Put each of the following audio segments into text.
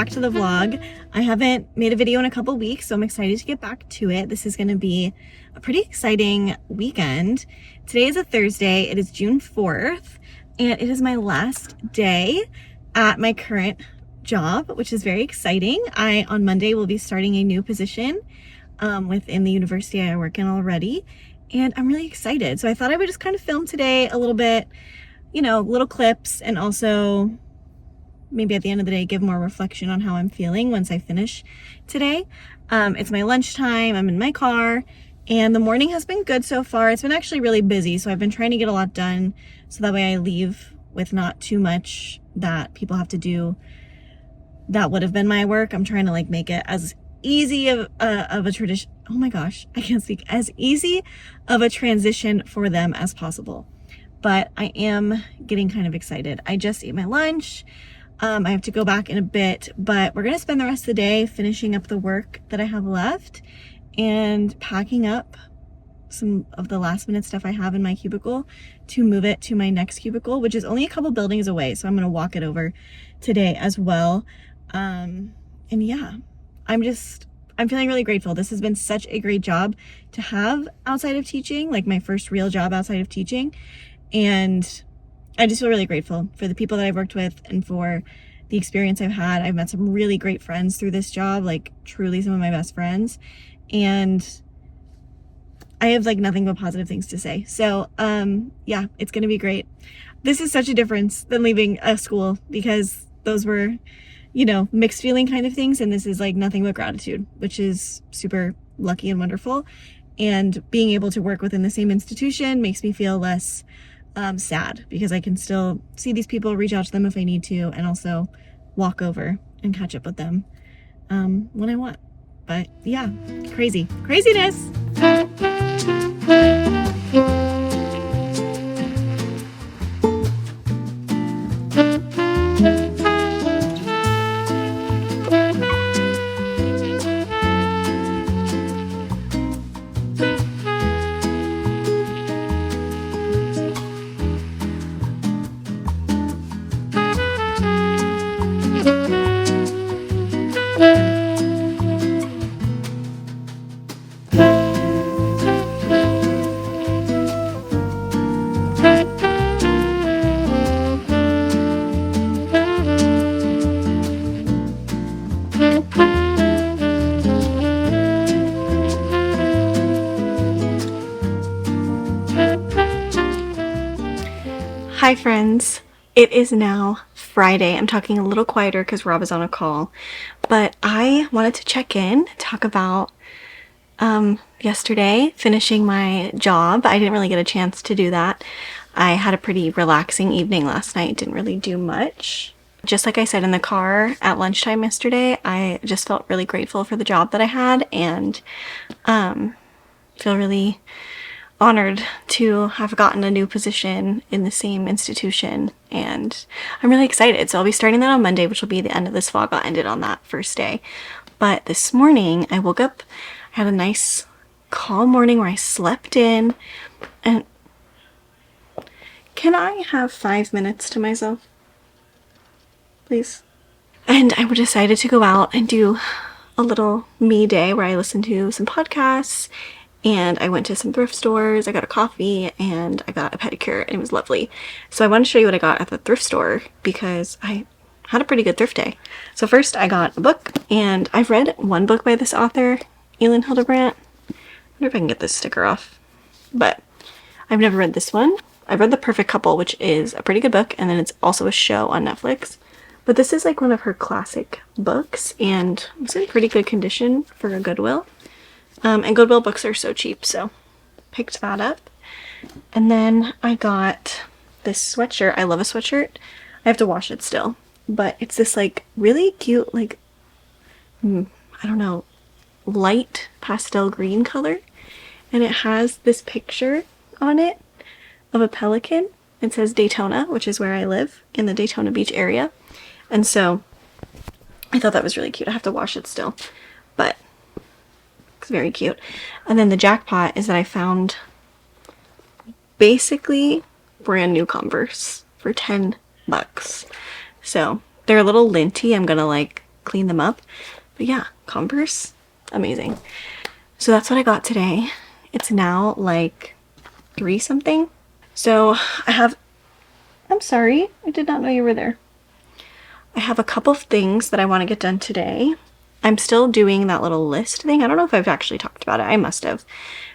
back to the vlog. I haven't made a video in a couple weeks, so I'm excited to get back to it. This is going to be a pretty exciting weekend. Today is a Thursday. It is June 4th, and it is my last day at my current job, which is very exciting. On Monday, will be starting a new position within the university I work in already, and I'm really excited. So I thought I would just kind of film today a little bit, you know, little clips, and also maybe at the end of the day give more reflection on how I'm feeling once I finish today. It's my lunchtime, I'm in my car, and the morning has been good so far. It's been actually really busy, so I've been trying to get a lot done so that way I leave with not too much that people have to do that would have been my work. I'm trying to like make it as easy of a tradition, oh my gosh, I can't speak, as easy of a transition for them as possible. But I am getting kind of excited. I just ate my lunch. I have to go back in a bit, but we're gonna spend the rest of the day finishing up the work that I have left and packing up some of the last minute stuff I have in my cubicle to move it to my next cubicle, which is only a couple buildings away. So I'm gonna walk it over today as well. And yeah, I'm feeling really grateful. This has been such a great job to have outside of teaching, like my first real job outside of teaching. And I just feel really grateful for the people that I've worked with and for the experience I've had. I've met some really great friends through this job, like truly some of my best friends. And I have like nothing but positive things to say. So yeah, it's gonna be great. This is such a difference than leaving a school, because those were, you know, mixed feeling kind of things. And this is like nothing but gratitude, which is super lucky and wonderful. And being able to work within the same institution makes me feel less sad, because I can still see these people, reach out to them if I need to, and also walk over and catch up with them when I want. But yeah, craziness. Hi friends, it is now Friday. I'm talking a little quieter because Rob is on a call, but I wanted to check in, talk about yesterday finishing my job. I didn't really get a chance to do that. I had a pretty relaxing evening last night, didn't really do much. Just like I said in the car at lunchtime yesterday, I just felt really grateful for the job that I had, and feel really honored to have gotten a new position in the same institution, and I'm really excited. So I'll be starting that on Monday, which will be the end of this vlog. I'll end it on that first day. But this morning I woke up, I had a nice calm morning where I slept in, and can I have 5 minutes to myself, please? And I decided to go out and do a little me day where I listened to some podcasts, and I went to some thrift stores, I got a coffee, and I got a pedicure, and it was lovely. So I want to show you what I got at the thrift store, because I had a pretty good thrift day. So first I got a book, and I've read one book by this author, Elin Hildebrandt. I wonder if I can get this sticker off, but I've never read this one. I've read The Perfect Couple, which is a pretty good book, and then it's also a show on Netflix. But this is like one of her classic books, and it's in pretty good condition for a Goodwill. And Goodwill books are so cheap, so picked that up. And then I got this sweatshirt. I love a sweatshirt. I have to wash it still, but it's this like really cute, like, I don't know, light pastel green color. And it has this picture on it of a pelican. It says Daytona, which is where I live, in the Daytona Beach area. And so I thought that was really cute. I have to wash it still, but it's very cute. And then the jackpot is that I found basically brand new Converse for $10. So they're a little linty. I'm gonna like clean them up. But yeah, Converse, amazing. So that's what I got today. It's now like 3 something. So I'm sorry, I did not know you were there. I have a couple of things that I want to get done today. I'm still doing that little list thing. I don't know if I've actually talked about it. I must have.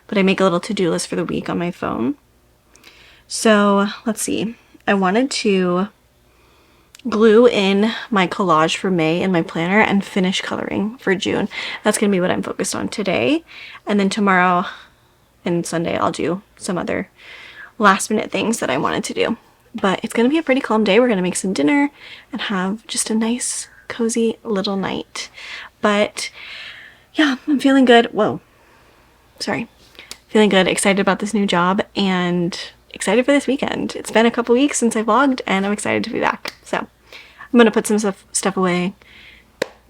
But I make a little to-do list for the week on my phone. So let's see. I wanted to glue in my collage for May in my planner and finish coloring for June. That's going to be what I'm focused on today. And then tomorrow and Sunday I'll do some other last minute things that I wanted to do. But it's going to be a pretty calm day. We're going to make some dinner and have just a nice, cozy little night. But yeah, I'm feeling good. Whoa. Sorry. Feeling good, excited about this new job, and excited for this weekend. It's been a couple weeks since I vlogged, and I'm excited to be back. So I'm going to put some stuff away,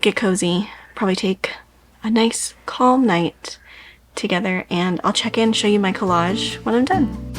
get cozy, probably take a nice, calm night together, and I'll check in, show you my collage when I'm done.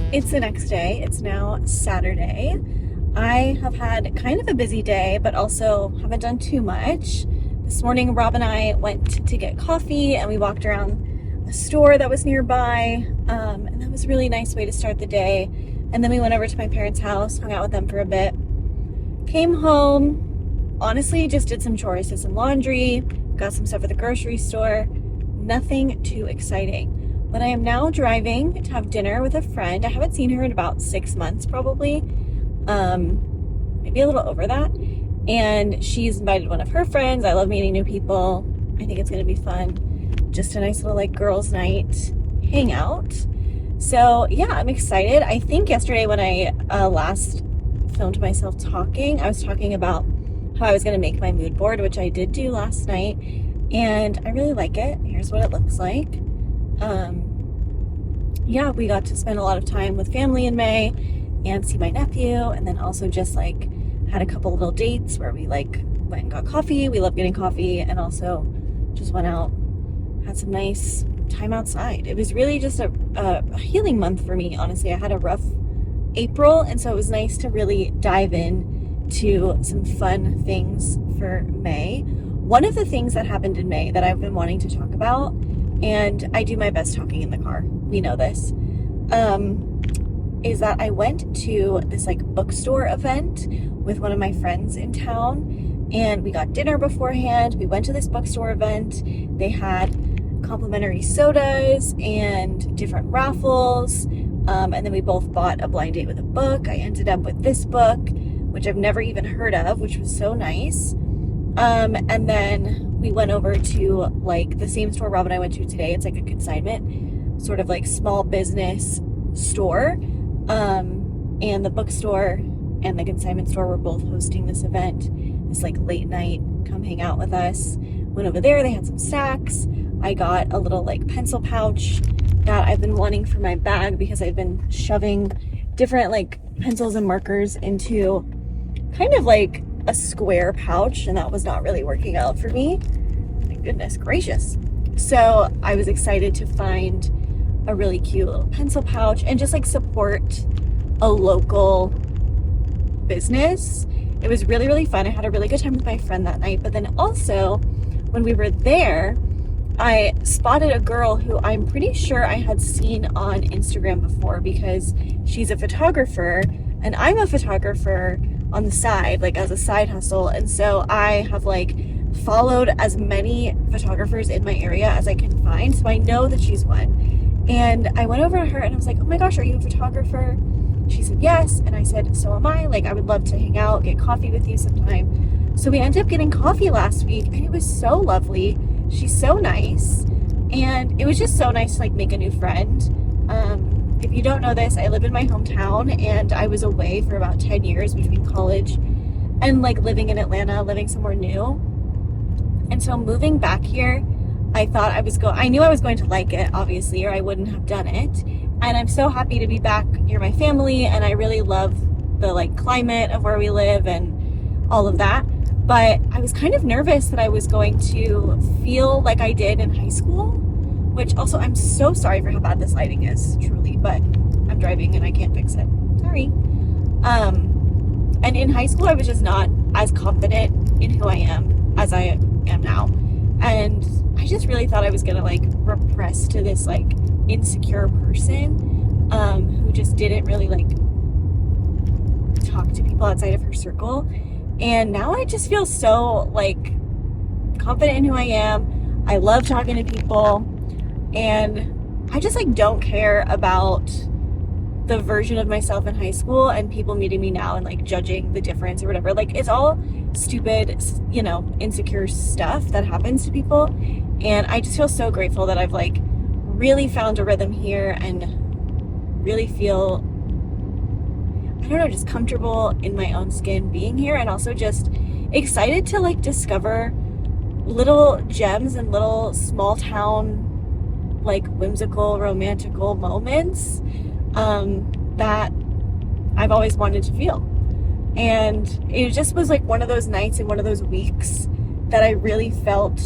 It's the next day. It's now Saturday. I have had kind of a busy day, but also haven't done too much. This morning, Rob and I went to get coffee, and we walked around a store that was nearby, and that was a really nice way to start the day. And then we went over to my parents' house, hung out with them for a bit, came home, honestly just did some chores, did some laundry, got some stuff at the grocery store. Nothing too exciting. But I am now driving to have dinner with a friend. I haven't seen her in about 6 months probably, maybe a little over that. And she's invited one of her friends. I love meeting new people. I think it's gonna be fun. Just a nice little like girls' night hangout. So yeah, I'm excited. I think yesterday when I last filmed myself talking, I was talking about how I was gonna make my mood board, which I did do last night, and I really like it. Here's what it looks like. Yeah, we got to spend a lot of time with family in May and see my nephew, and then also just like had a couple little dates where we like went and got coffee. We love getting coffee, and also just went out, had some nice time outside. It was really just a healing month for me, honestly. I had a rough April, and so it was nice to really dive in to some fun things for May. One of the things that happened in May that I've been wanting to talk about, and I do my best talking in the car, we know this, is that I went to this like bookstore event with one of my friends in town, and we got dinner beforehand. We went to this bookstore event. They had complimentary sodas and different raffles, and then we both bought a blind date with a book. I ended up with this book, which I've never even heard of, which was so nice. And then we went over to like the same store Rob and I went to today. It's like a consignment sort of like small business store. And the bookstore and the consignment store were both hosting this event, this like late night, come hang out with us. Went over there, they had some snacks. I got a little like pencil pouch that I've been wanting for my bag because I've been shoving different like pencils and markers into kind of like a square pouch, and that was not really working out for me. My goodness gracious. So I was excited to find a really cute little pencil pouch and just like support a local business. It was really, really fun. I had a really good time with my friend that night, but then also when we were there, I spotted a girl who I'm pretty sure I had seen on Instagram before because she's a photographer and I'm a photographer on the side, like as a side hustle. And so I have like followed as many photographers in my area as I can find. So I know that she's one. And I went over to her and I was like, oh my gosh, are you a photographer? She said yes. And I said, so am I. Like, I would love to hang out, get coffee with you sometime. So we ended up getting coffee last week and it was so lovely. She's so nice. And it was just so nice to like make a new friend. If you don't know this, I live in my hometown and I was away for about 10 years between college and like living in Atlanta, living somewhere new. And so moving back here, I knew I was going to like it, obviously, or I wouldn't have done it. And I'm so happy to be back near my family, and I really love the like climate of where we live and all of that. But I was kind of nervous that I was going to feel like I did in high school, which also I'm so sorry for how bad this lighting is, truly, but I'm driving and I can't fix it. Sorry. And in high school, I was just not as confident in who I am as I am now. And I just really thought I was gonna like repress to this like insecure person who just didn't really like talk to people outside of her circle. And now I just feel so like confident in who I am. I love talking to people, and I just like don't care about the version of myself in high school and people meeting me now and like judging the difference or whatever. Like, it's all stupid, you know, insecure stuff that happens to people. And I just feel so grateful that I've like really found a rhythm here and really feel, I don't know, just comfortable in my own skin being here, and also just excited to like discover little gems and little small town like whimsical romantical moments that I've always wanted to feel. And it just was like one of those nights and one of those weeks that I really felt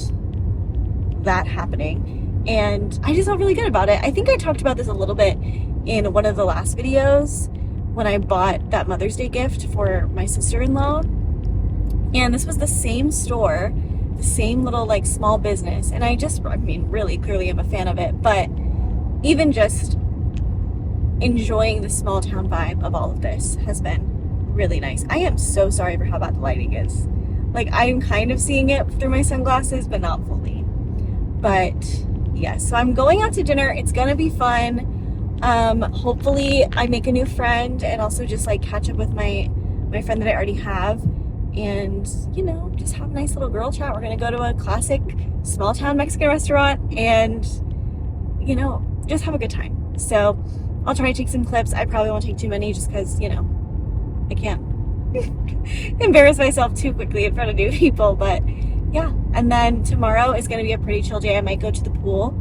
that happening, and I just felt really good about it. I think I talked about this a little bit in one of the last videos when I bought that Mother's Day gift for my sister-in-law, and this was the same store, the same little like small business, and I mean really clearly I'm a fan of it, but even just enjoying the small town vibe of all of this has been really nice. I am so sorry for how bad the lighting is. Like, I'm kind of seeing it through my sunglasses, but not fully. But yeah, so I'm going out to dinner. It's gonna be fun. Hopefully I make a new friend and also just like catch up with my friend that I already have, and you know, just have a nice little girl chat. We're gonna go to a classic small town Mexican restaurant and, you know, just have a good time. So I'll try to take some clips. I probably won't take too many just because, you know, I can't embarrass myself too quickly in front of new people. But yeah, and then tomorrow is going to be a pretty chill day. I might go to the pool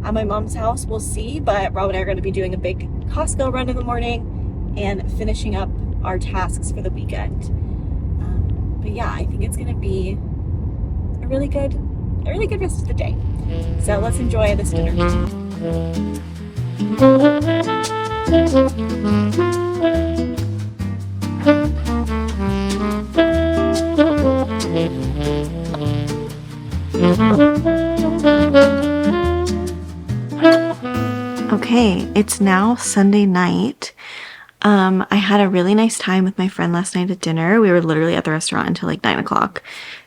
at my mom's house. We'll see. But Rob and I are going to be doing a big Costco run in the morning and finishing up our tasks for the weekend. But yeah, I think it's going to be a really good rest of the day. So let's enjoy this dinner. Okay, it's now Sunday night. I had a really nice time with my friend last night at dinner. We were literally at the restaurant until like 9 o'clock,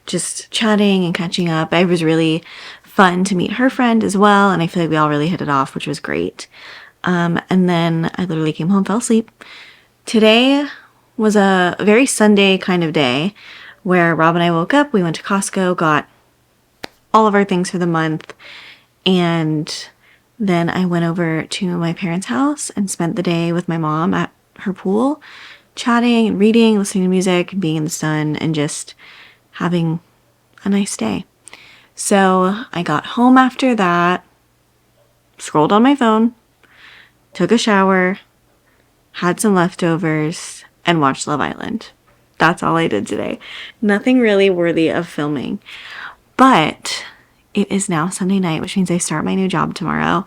just chatting and catching up. It was really fun to meet her friend as well, and I feel like we all really hit it off, which was great. And then I literally came home, fell asleep. Today was a very Sunday kind of day where Rob and I woke up, we went to Costco, got all of our things for the month, and then I went over to my parents' house and spent the day with my mom at her pool, chatting and reading, listening to music, being in the sun, and just having a nice day. So I got home after that, scrolled on my phone, took a shower, had some leftovers, and watched Love Island. That's all I did today. Nothing really worthy of filming. But it is now Sunday night, which means I start my new job tomorrow.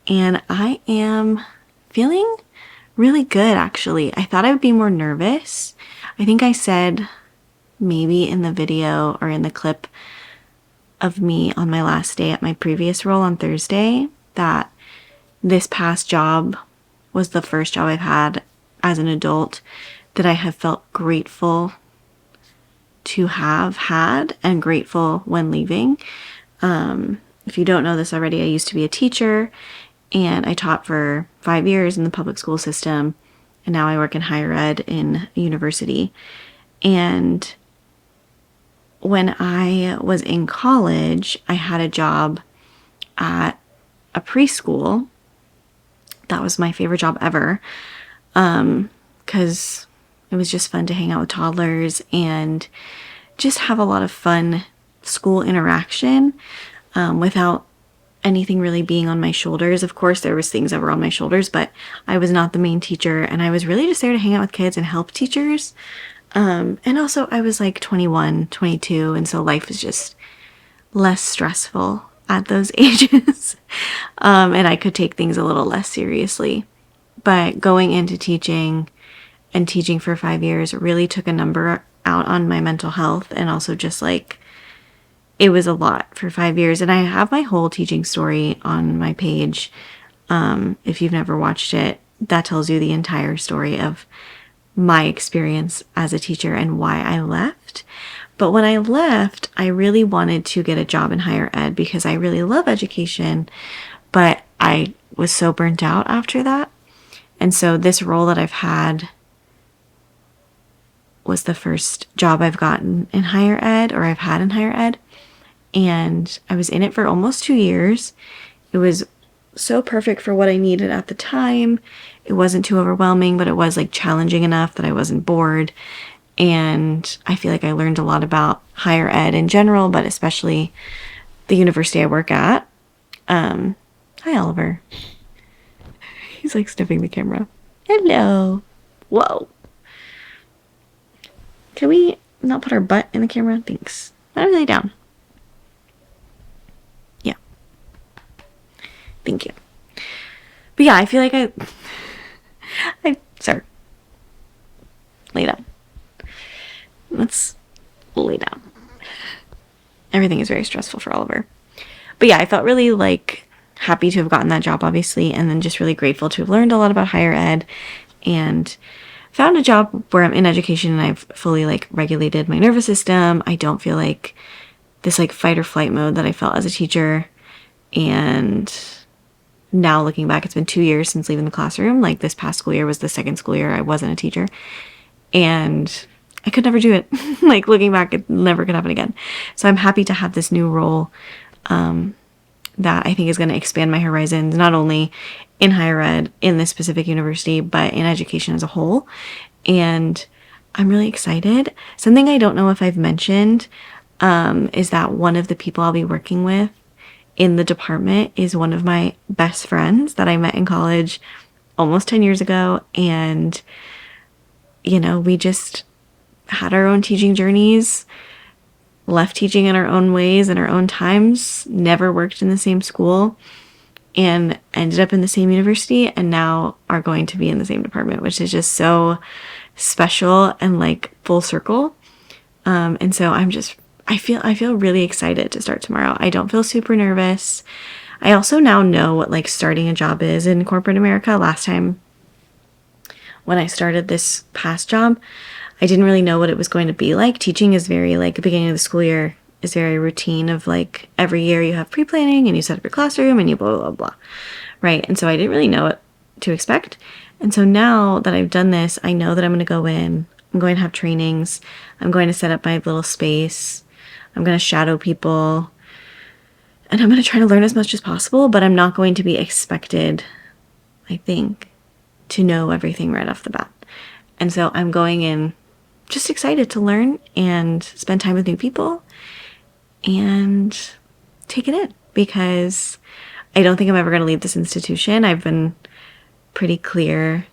And I am feeling really good, actually. I thought I would be more nervous. I think I said maybe in the video or in the clip of me on my last day at my previous role on Thursday that this past job was the first job I've had as an adult that I have felt grateful to have had and grateful when leaving. If you don't know this already, I used to be a teacher and I taught for 5 years in the public school system, and now I work in higher ed in a university. And when I was in college, I had a job at a preschool. That was my favorite job ever, because it was just fun to hang out with toddlers and just have a lot of fun school interaction without anything really being on my shoulders. Of course, there was things that were on my shoulders, but I was not the main teacher, and I was really just there to hang out with kids and help teachers. And also I was like 21, 22, and so life was just less stressful at those ages. And I could take things a little less seriously. But going into teaching and teaching for 5 years really took a number out on my mental health, and also just like, it was a lot for 5 years. And I have my whole teaching story on my page. If you've never watched it, that tells you the entire story of my experience as a teacher and why I left. But when I left, I really wanted to get a job in higher ed because I really love education, but I was so burnt out after that. And so this role that I've had was the first job I've gotten in higher ed, or I've had in higher ed. And I was in it for almost 2 years. It was so perfect for what I needed at the time. It wasn't too overwhelming, but it was like challenging enough that I wasn't bored. And I feel like I learned a lot about higher ed in general, but especially the university I work at. Hi, Oliver. He's like sniffing the camera. Hello. Whoa. Can we not put our butt in the camera? Thanks. Not really down. Yeah. Thank you. But yeah, I feel like sorry. Lay down. Let's lay down. Everything is very stressful for Oliver. But yeah, I felt really like happy to have gotten that job, obviously, and then just really grateful to have learned a lot about higher ed and found a job where I'm in education and I've fully like regulated my nervous system. I don't feel like this like fight or flight mode that I felt as a teacher. And now looking back, it's been 2 years since leaving the classroom. Like this past school year was the second school year I wasn't a teacher, and I could never do it. Like looking back, it never could happen again. So I'm happy to have this new role that I think is going to expand my horizons, not only in higher ed, in this specific university, but in education as a whole. And I'm really excited. Something I don't know if I've mentioned is that one of the people I'll be working with in the department is one of my best friends that I met in college almost 10 years ago. And, you know, we just had our own teaching journeys, left teaching in our own ways and our own times, never worked in the same school, and ended up in the same university, and now are going to be in the same department, which is just so special and like full circle. And so I feel really excited to start tomorrow. I don't feel super nervous. I also now know what like starting a job is in corporate America. Last time when I started this past job, I didn't really know what it was going to be like. Teaching is very like the beginning of the school year is very routine of like every year you have pre-planning and you set up your classroom and you blah, blah, blah. Right. And so I didn't really know what to expect. And so now that I've done this, I know that I'm going to go in, I'm going to have trainings, I'm going to set up my little space, I'm going to shadow people, and I'm going to try to learn as much as possible, but I'm not going to be expected, I think, to know everything right off the bat. And so I'm going in just excited to learn and spend time with new people and take it in, because I don't think I'm ever going to leave this institution. I've been pretty clear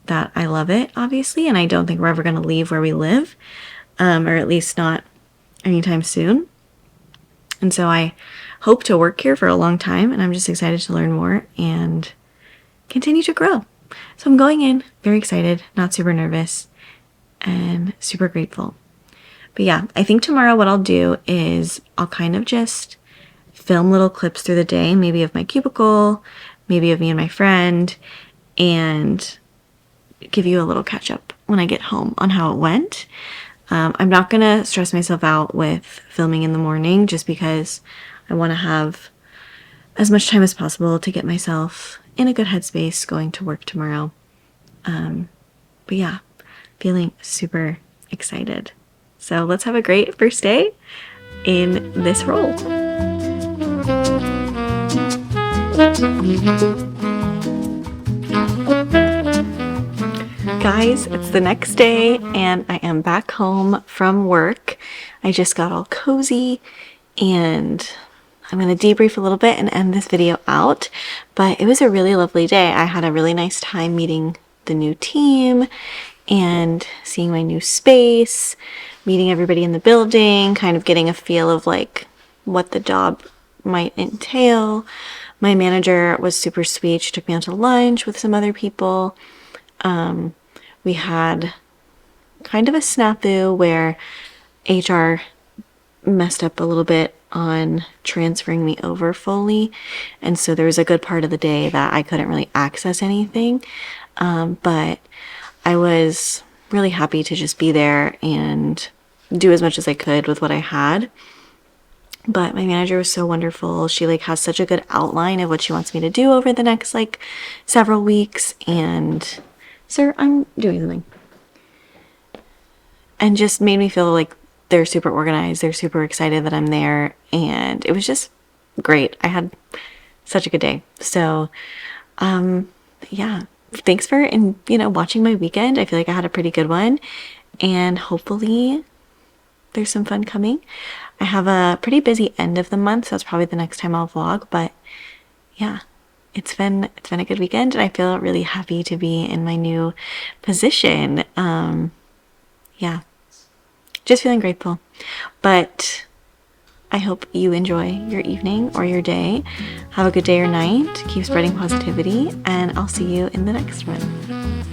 that I love it, obviously, and I don't think we're ever going to leave where we live, or at least not anytime soon. And so I hope to work here for a long time, and I'm just excited to learn more and continue to grow. So I'm going in very excited, not super nervous, and super grateful. But yeah, I think tomorrow what I'll do is I'll kind of just film little clips through the day, maybe of my cubicle, maybe of me and my friend, and give you a little catch up when I get home on how it went. I'm not going to stress myself out with filming in the morning just because I want to have as much time as possible to get myself in a good headspace going to work tomorrow. But yeah, feeling super excited. So let's have a great first day in this role. Guys, it's the next day and I am back home from work. I just got all cozy and I'm going to debrief a little bit and end this video out. But it was a really lovely day. I had a really nice time meeting the new team and seeing my new space, meeting everybody in the building, kind of getting a feel of like what the job might entail. My manager was super sweet. She took me out to lunch with some other people. We had kind of a snafu where HR messed up a little bit on transferring me over fully. And so there was a good part of the day that I couldn't really access anything. But I was really happy to just be there and do as much as I could with what I had. But my manager was so wonderful. She like has such a good outline of what she wants me to do over the next like several weeks. And sir, I'm doing something. And just made me feel like they're super organized. They're super excited that I'm there. And it was just great. I had such a good day. So, yeah, thanks for, watching my weekend. I feel like I had a pretty good one. And hopefully there's some fun coming. I have a pretty busy end of the month. So that's probably the next time I'll vlog. But yeah. It's been a good weekend and I feel really happy to be in my new position. Yeah, just feeling grateful. But I hope you enjoy your evening or your day. Have a good day or night. Keep spreading positivity and I'll see you in the next one.